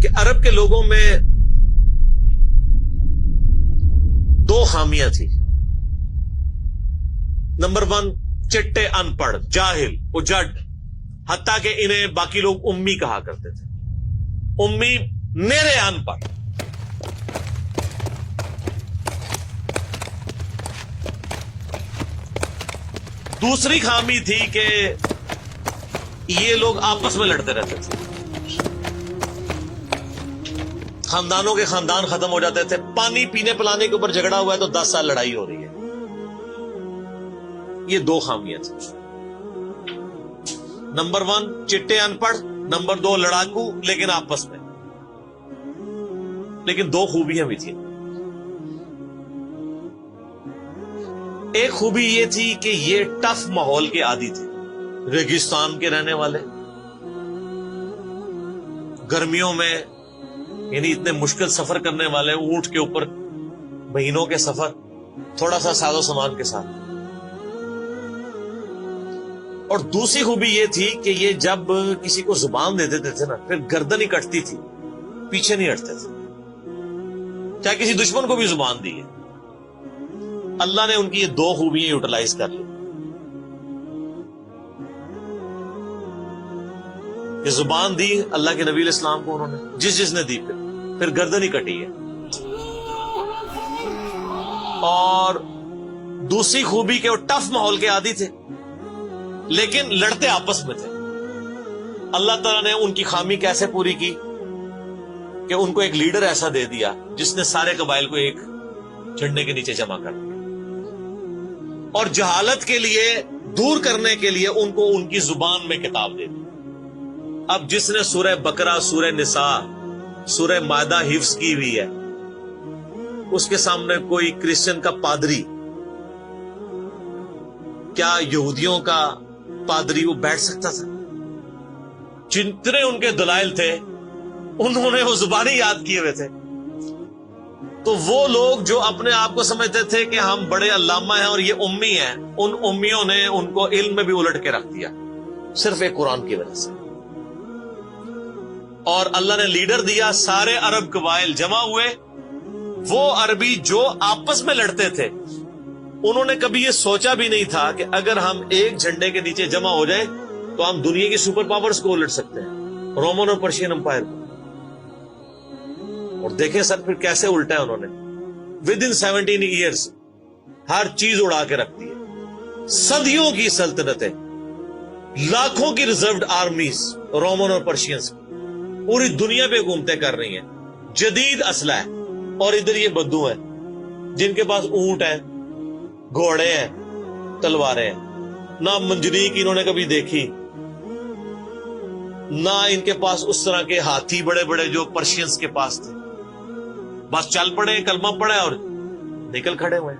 کہ عرب کے لوگوں میں دو خامیاں تھی. نمبر 1 چٹے ان پڑھ جاہل اجڈ، حتیٰ کہ انہیں باقی لوگ امی کہا کرتے تھے. امی میرے ان پڑھ. دوسری خامی تھی کہ یہ لوگ آپس میں لڑتے رہتے تھے، خاندانوں کے خاندان ختم ہو جاتے تھے. پانی پینے پلانے کے اوپر جھگڑا ہوا ہے تو 10 سال لڑائی ہو رہی ہے. یہ دو خامیاں تھیں. نمبر 1 چٹے ان پڑھ، نمبر 2 لڑاکو لیکن آپس میں. لیکن دو خوبیاں بھی تھیں. ایک خوبی یہ تھی کہ یہ ٹف ماحول کے عادی تھے، ریگستان کے رہنے والے، گرمیوں میں یعنی اتنے مشکل سفر کرنے والے، اونٹ کے اوپر مہینوں کے سفر، تھوڑا سا ساز و سامان کے ساتھ. اور دوسری خوبی یہ تھی کہ یہ جب کسی کو زبان دے دیتے تھے نا، پھر گردن ہی کٹتی تھی، پیچھے نہیں ہٹتے تھے، چاہے کسی دشمن کو بھی زبان دی ہے. اللہ نے ان کی یہ دو خوبیاں یوٹیلائز کر لی. یہ زبان دی اللہ کے نبی علیہ السلام کو انہوں نے، جس نے دی پھر گردن ہی کٹی ہے. اور دوسری خوبی کہ وہ ٹف ماحول کے عادی تھے لیکن لڑتے آپس میں تھے. اللہ تعالیٰ نے ان کی خامی کیسے پوری کی کہ ان کو ایک لیڈر ایسا دے دیا جس نے سارے قبائل کو ایک جھنڈے کے نیچے جمع کر دیا، اور جہالت کے لیے دور کرنے کے لیے ان کو ان کی زبان میں کتاب دے دی. اب جس نے سورہ بقرہ، سورہ نساء، سورہ مائدہ حفظ کی ہوئی ہے، اس کے سامنے کوئی کرسچن کا پادری، کیا یہودیوں کا پادری وہ بیٹھ سکتا تھا؟ جتنے ان کے دلائل تھے انہوں نے وہ زبانی یاد کیے ہوئے تھے. تو وہ لوگ جو اپنے آپ کو سمجھتے تھے کہ ہم بڑے علامہ ہیں اور یہ امی ہیں، ان امیوں نے ان کو علم میں بھی الٹ کے رکھ دیا صرف ایک قرآن کی وجہ سے. اور اللہ نے لیڈر دیا، سارے عرب قبائل جمع ہوئے. وہ عربی جو آپس میں لڑتے تھے انہوں نے کبھی یہ سوچا بھی نہیں تھا کہ اگر ہم ایک جھنڈے کے نیچے جمع ہو جائیں تو ہم دنیا کی سپر پاورز کو الٹ سکتے ہیں، رومن اور پرشین امپائر کو. اور دیکھیں سر پھر کیسے الٹا ہے انہوں نے. ود ان 17 ایئرز ہر چیز اڑا کے رکھ دی ہے. صدیوں کی سلطنتیں، لاکھوں کی ریزروڈ آرمیز رومن اور پرشینز پوری دنیا پہ حکومتیں کر رہی ہیں، جدید اسلحہ ہے. اور ادھر یہ بدو ہیں جن کے پاس اونٹ ہیں، گھوڑے ہیں، تلواریں ہیں. نہ منجنیق انہوں نے کبھی دیکھی، نہ ان کے پاس اس طرح کے ہاتھی بڑے بڑے جو پرشینز کے پاس تھے. بس چل پڑے، کلمہ پڑے اور نکل کھڑے ہوئے.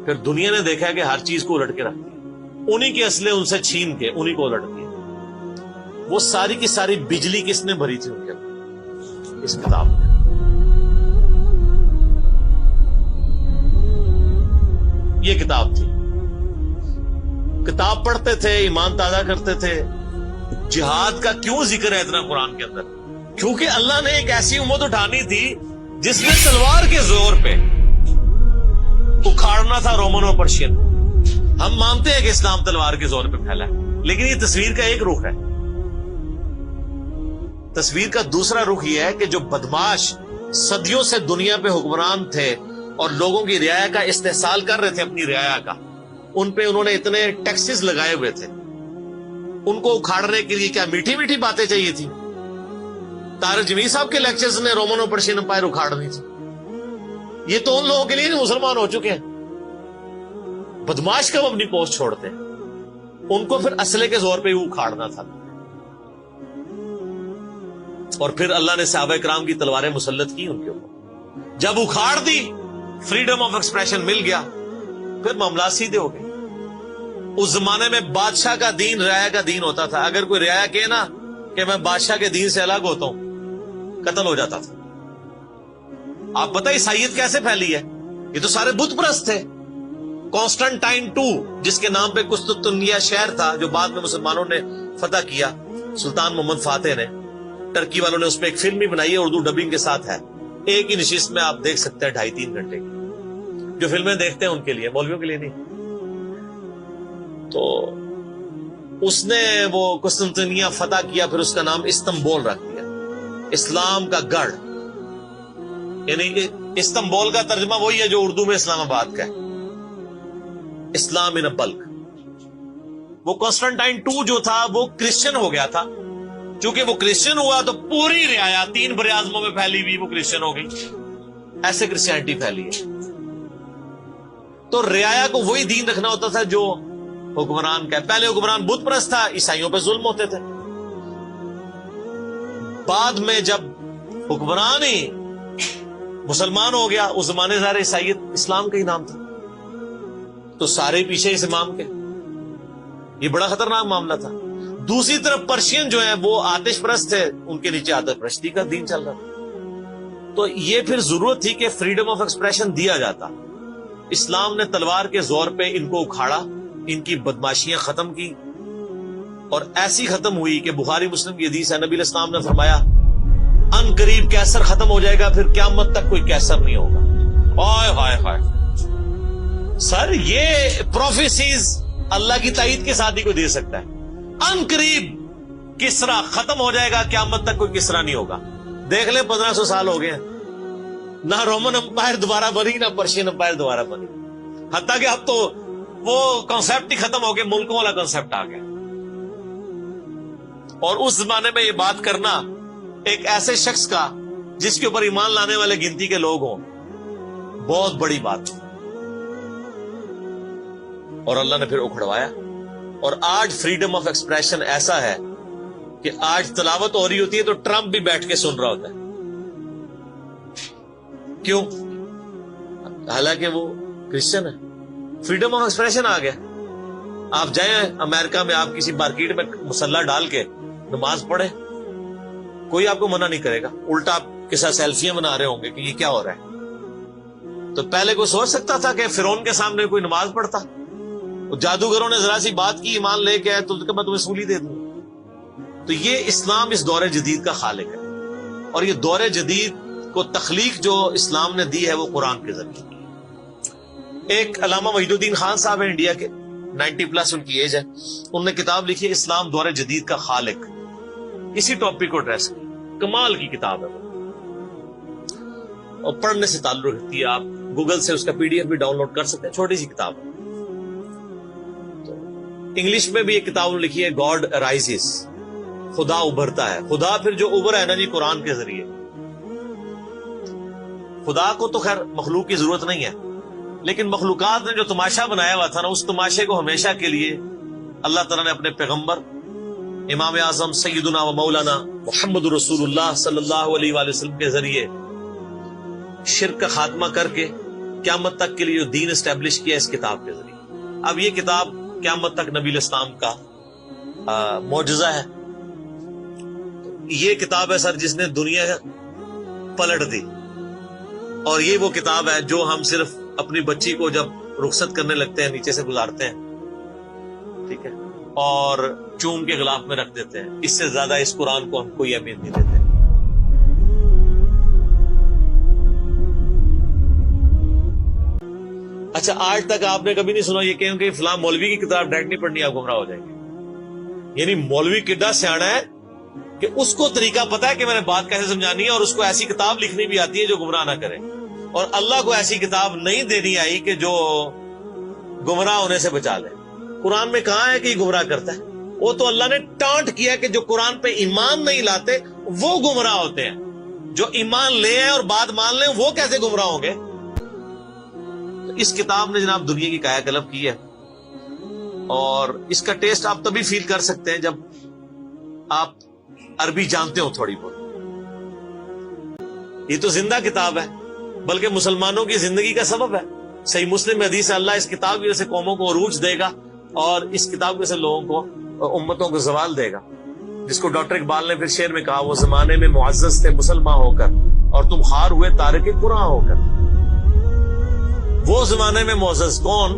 پھر دنیا نے دیکھا کہ ہر چیز کو الٹ کے رکھ دیا. انہی کے اسلحے ان سے چھین کے انہی کو الٹ دیا. وہ ساری کی ساری بجلی کس نے بھری تھی ان کے اندر؟ اس کتاب میں. یہ کتاب تھی. کتاب پڑھتے تھے، ایمان تازہ کرتے تھے. جہاد کا کیوں ذکر ہے اتنا قرآن کے اندر؟ کیونکہ اللہ نے ایک ایسی امت اٹھانی تھی جس نے تلوار کے زور پہ اکھاڑنا تھا رومن اور پرشین. ہم مانتے ہیں کہ اسلام تلوار کے زور پہ پھیلا ہے، لیکن یہ تصویر کا ایک رخ ہے. تصویر کا دوسرا رخ یہ ہے کہ جو بدماش صدیوں سے دنیا پہ حکمران تھے اور لوگوں کی رعایا کا استحصال کر رہے تھے، اپنی رعایا کا، ان پہ انہوں نے اتنے ٹیکسز لگائے ہوئے تھے. ان کو اکھاڑنے کے لیے کیا میٹھی میٹھی باتیں چاہیے تھی؟ طارق جمیل صاحب کے لیکچرز نے رومن اور پرشین امپائر اکھاڑنی تھی. یہ تو ان لوگوں کے لیے مسلمان ہو چکے ہیں. بدماش کب اپنی پوسٹ چھوڑتے ہیں؟ ان کو پھر اسلحے کے زور پہ ہی اکھاڑنا تھا. اور پھر اللہ نے صحابہ کرام کی تلواریں مسلط کی ان کے اوپر. جب اکھاڑ دی، فریڈم آف ایکسپریشن مل گیا، پھر معاملات سیدھے ہو گئے. اس زمانے میں بادشاہ کا دین رعایا کا دین ہوتا تھا. اگر کوئی رعایا کہے نا کہ میں بادشاہ کے دین سے الگ ہوتا ہوں، قتل ہو جاتا تھا. آپ پتہ عیسائیت کیسے پھیلی ہے؟ یہ تو سارے بت پرست تھے. کانسٹنٹائن 2 جس کے نام پہ قسطنطنیہ شہر تھا جو بعد میں مسلمانوں نے فتح کیا، سلطان محمد فاتح نے، ٹرکی والوں نے اس پہ ایک فلم بھی بنائی ہے، اردو ڈبنگ کے ساتھ ہے، ایک ہی نشست میں آپ دیکھ سکتے ہیں 2.5-3 گھنٹے کی. جو فلمیں دیکھتے ہیں ان کے لیے، مولویوں کے لیے نہیں. تو اس نے وہ قسطنطنیہ فتح کیا، پھر اس کا نام استنبول رکھ دیا، اسلام کا گڑھ. یعنی استنبول کا ترجمہ وہی ہے جو اردو میں اسلام آباد کا ہے، اسلام ان بلک. وہ قسطنطین 2 جو تھا وہ کرسچن ہو گیا تھا، چونکہ وہ کرسچن ہوا تو پوری رعایا 3 براعظموں میں پھیلی ہوئی وہ کرسچن ہو گئی. ایسے کرسچینٹی پھیلی ہے. تو رعایا کو وہی دین رکھنا ہوتا تھا جو حکمران کا ہے. پہلے حکمران بت پرست تھا، عیسائیوں پہ ظلم ہوتے تھے. بعد میں جب حکمران ہی مسلمان ہو گیا، اس زمانے ظاہر عیسائیت اسلام کا ہی نام تھا، تو سارے پیچھے اس امام کے. یہ بڑا خطرناک معاملہ تھا. دوسری طرف پرشین جو ہیں وہ آتش پرست تھے، ان کے نیچے آتش پرستی کا دین چل رہا تھا. تو یہ پھر ضرورت تھی کہ فریڈم آف ایکسپریشن دیا جاتا. اسلام نے تلوار کے زور پہ ان کو اکھاڑا، ان کی بدماشیاں ختم کی، اور ایسی ختم ہوئی کہ بخاری مسلم کی حدیث ہے، نبی علیہ السلام نے فرمایا ان قریب کیسر ختم ہو جائے گا، پھر قیامت تک کوئی کیسر نہیں ہوگا. ہائے ہائے ہائے سر، یہ پروفیسیز اللہ کی تائید کے ساتھ ہی کوئی دے سکتا ہے. ان قریب کسرا ختم ہو جائے گا، قیامت تک کوئی کسرا نہیں ہوگا. دیکھ لیں 1500 سال ہو گئے، نہ رومن امپائر دوبارہ بنی، نہ پرشین امپائر دوبارہ بنی. حتیٰ کہ اب تو وہ کنسپٹ ہی ختم ہو گیا، ملکوں والا کنسپٹ آ گیا. اور اس زمانے میں یہ بات کرنا ایک ایسے شخص کا جس کے اوپر ایمان لانے والے گنتی کے لوگ ہوں، بہت بڑی بات. اور اللہ نے پھر اکھڑوایا. اور آج فریڈم آف ایکسپریشن ایسا ہے کہ آج تلاوت ہو رہی ہوتی ہے تو ٹرمپ بھی بیٹھ کے سن رہا ہوتا ہے. کیوں؟ حالانکہ وہ کرسچن ہے. فریڈم آف ایکسپریشن آ گیا. آپ جائیں امریکہ میں، آپ کسی مارکیٹ میں مسلح ڈال کے نماز پڑھیں، کوئی آپ کو منع نہیں کرے گا. الٹا آپ کے ساتھ سیلفیاں بنا رہے ہوں گے کہ یہ کیا ہو رہا ہے. تو پہلے کوئی سوچ سکتا تھا کہ فرعون کے سامنے کوئی نماز پڑھتا؟ جادوگروں نے ذرا سی بات کی، ایمان لے کے آئے تو میں تمہیں سولی دے دوں. تو یہ اسلام اس دور جدید کا خالق ہے. اور یہ دور جدید کو تخلیق جو اسلام نے دی ہے وہ قرآن کے ذریعے. ایک علامہ وحید الدین خان صاحب ہیں انڈیا کے، 90+ ان کی ایج ہے. انہوں نے کتاب لکھی ہے اسلام دور جدید کا خالق. اسی ٹاپک کو ایڈریس کی، کمال کی کتاب ہے وہ، اور پڑھنے سے تعلق رکھتی ہے. آپ گوگل سے اس کا PDF بھی ڈاؤن لوڈ کر سکتے ہیں، چھوٹی سی کتاب ہے. انگلش میں بھی ایک کتاب لکھی ہے گاڈ رائزز، خدا ابھرتا ہے. خدا پھر جو ابھرا ہے نا جی قرآن کے ذریعے. خدا کو تو خیر مخلوق کی ضرورت نہیں ہے، لیکن مخلوقات نے جو تماشا بنایا ہوا تھا نا، اس تماشے کو ہمیشہ کے لیے اللہ تعالیٰ نے اپنے پیغمبر امام اعظم سیدنا و مولانا محمد رسول اللہ صلی اللہ علیہ وآلہ وسلم کے ذریعے شرک کا خاتمہ کر کے قیامت تک کے لیے جو دین اسٹیبلش کیا اس کتاب کے ذریعے. اب یہ کتاب قیامت تک نبی علیہ السلام کا معجزہ ہے. یہ کتاب ہے سر جس نے دنیا پلٹ دی. اور یہ وہ کتاب ہے جو ہم صرف اپنی بچی کو جب رخصت کرنے لگتے ہیں نیچے سے گزارتے ہیں، ٹھیک ہے، اور چوم کے غلاف میں رکھ دیتے ہیں. اس سے زیادہ اس قرآن کو ہم کوئی اہمیت نہیں دیتے. اچھا، آج تک آپ نے کبھی نہیں سنا یہ کہ فلاں مولوی کی کتاب ڈائریکٹ نہیں پڑھنی، آپ گمراہ ہو جائیں گے. یعنی مولوی کڈا سیاڑا ہے کہ اس کو طریقہ پتا ہے کہ میں نے بات کیسے سمجھانی ہے، اور اس کو ایسی کتاب لکھنی بھی آتی ہے جو گمراہ نہ کرے. اور اللہ کو ایسی کتاب نہیں دینی آئی کہ جو گمراہ ہونے سے بچا لے. قرآن میں کہاں ہے کہ یہ گمراہ کرتا ہے؟ وہ تو اللہ نے ٹانٹ کیا کہ جو قرآن پہ ایمان نہیں لاتے وہ گمراہ ہوتے ہیں. جو ایمان لے ہیں اور بات مان لیں وہ کیسے گمراہ ہوں گے؟ اس کتاب نے جناب دنیا کی کایا کلب کی ہے. اور اس کا ٹیسٹ آپ تبھی فیل کر سکتے ہیں جب آپ عربی جانتے ہو تھوڑی بہت. یہ تو زندہ کتاب ہے، بلکہ مسلمانوں کی زندگی کا سبب ہے. صحیح مسلم میں حدیث ہے اللہ اس کتاب کی وجہ سے قوموں کو عروج دے گا، اور اس کتاب کی وجہ سے لوگوں کو، امتوں کو زوال دے گا. جس کو ڈاکٹر اقبال نے پھر شعر میں کہا، وہ زمانے میں معزز تھے مسلمان ہو کر، اور تم خار ہوئے تارک قرآن ہو کر. وہ زمانے میں معزز کون؟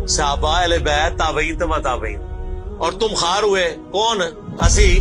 صحابہ اہل بیت، تابعین تبع تابعین. اور تم خار ہوئے کون؟ اسی